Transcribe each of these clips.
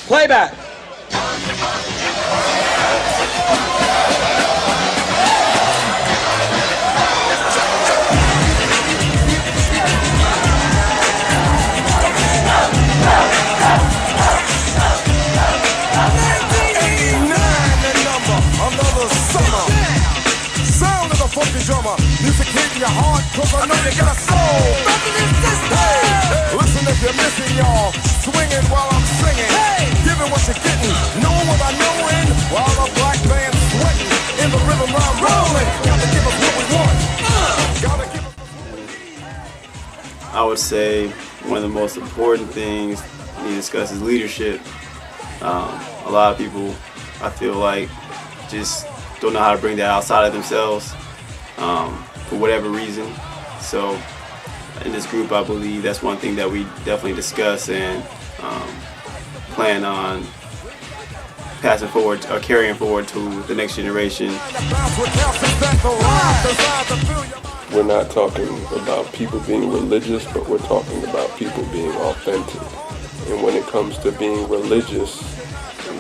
Playback. Drummer, music hit your heart, cause I know you got a soul. Hey, listen if you're missing, y'all. Swinging while I'm singing. Hey, giving what you're getting, knowing what I knowin'. While the black band's sweating, in the rhythm I'm rolling. Gotta give us what we want. Gotta give us. I would say one of the most important things we discuss is leadership. A lot of people, I feel like, just don't know how to bring that outside of themselves. For whatever reason. So in this group, I believe that's one thing that we definitely discuss and plan on passing forward or carrying forward to the next generation. We're not talking about people being religious, but we're talking about people being authentic. And when it comes to being religious,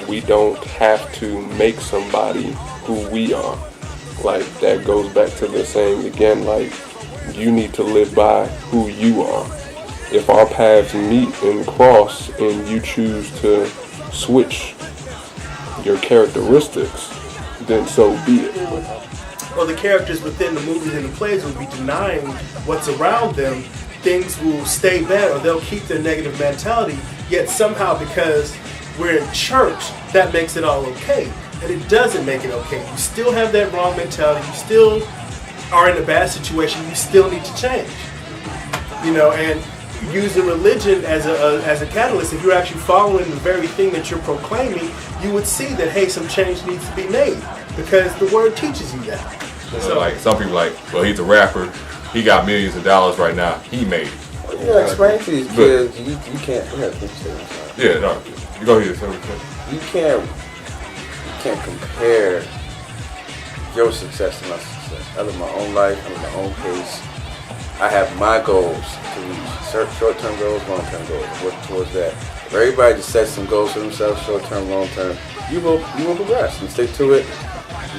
we don't have to make somebody who we are. Like, that goes back to the saying again, like, you need to live by who you are. If our paths meet and cross and you choose to switch your characteristics, then so be it. Well, the characters within the movies and the plays will be denying what's around them. Things will stay bad, or they'll keep their negative mentality, yet somehow because we're in church, that makes it all okay. And it doesn't make it okay. You still have that wrong mentality. You still are in a bad situation. You still need to change. You know, and using religion as a catalyst, if you're actually following the very thing that you're proclaiming, you would see that, hey, some change needs to be made because the word teaches you that. So, like, some people like, well, he's a rapper. He got millions of dollars right now. He made it. You gotta explain to these kids, you can't. Yeah, no, you go ahead. You can't compare your success to my success. I live my own life, I live my own pace. I have my goals to reach. Short-term goals, long-term goals. Work towards that. If everybody just sets some goals for themselves, short-term, long-term, you will progress and stick to it.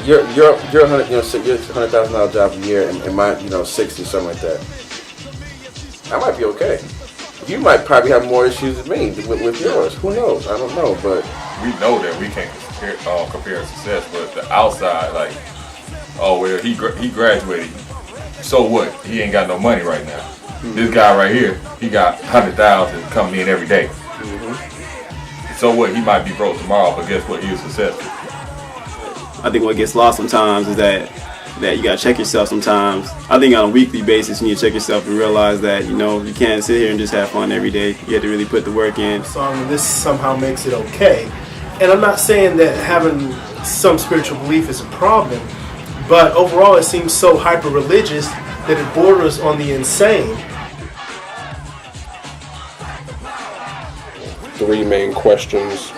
You're $100,000 job a year, and my 60, something like that. I might be okay. You might probably have more issues than me with yours. Who knows? I don't know, but we know that we can't compare success, but the outside, like, oh well, he graduated, so what? He ain't got no money right now. Mm-hmm. This guy right here, he got 100,000 coming in every day. Mm-hmm. So what? He might be broke tomorrow, but guess what? He was successful. I think what gets lost sometimes is that you gotta check yourself sometimes. I think on a weekly basis you need to check yourself and realize that you can't sit here and just have fun every day. You have to really put the work in. So this somehow makes it okay. And I'm not saying that having some spiritual belief is a problem, but overall it seems so hyper-religious that it borders on the insane. 3 main questions.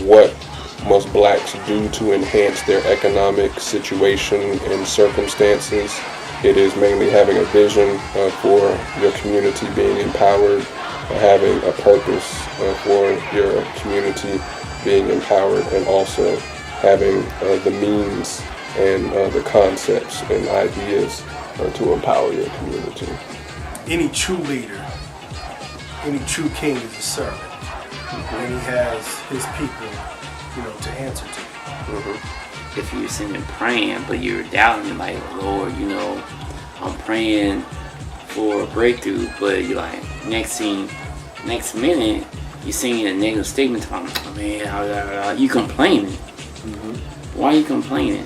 What must blacks do to enhance their economic situation and circumstances? It is mainly having a vision for your community being empowered, having a purpose for your community being empowered, and also having the means and the concepts and ideas to empower your community. Any true leader, any true king is a servant, and he has his people, to answer to. Mm-hmm. If you're sitting and praying, but you're doubting, like, Lord, I'm praying for a breakthrough, but you're like, next minute, you're singing a negative statement to him. Oh, man, you complaining. Mm-hmm. Why are you complaining?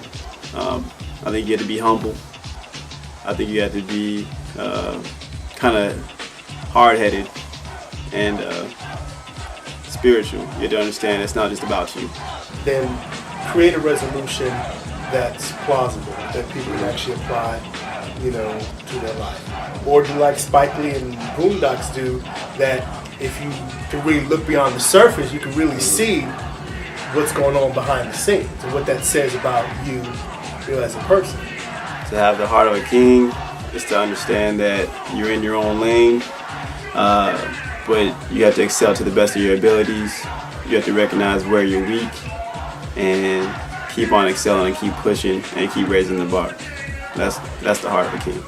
I think you have to be humble. I think you have to be kind of hard-headed and spiritual. You have to understand it's not just about you. Then create a resolution that's plausible, that people can actually apply, to their life. Or do like Spike Lee and Boondocks do, that if you can really look beyond the surface, you can really see what's going on behind the scenes and what that says about you as a person. To have the heart of a king is to understand that you're in your own lane, but you have to excel to the best of your abilities. You have to recognize where you're weak and keep on excelling and keep pushing and keep raising the bar. That's the heart of a king.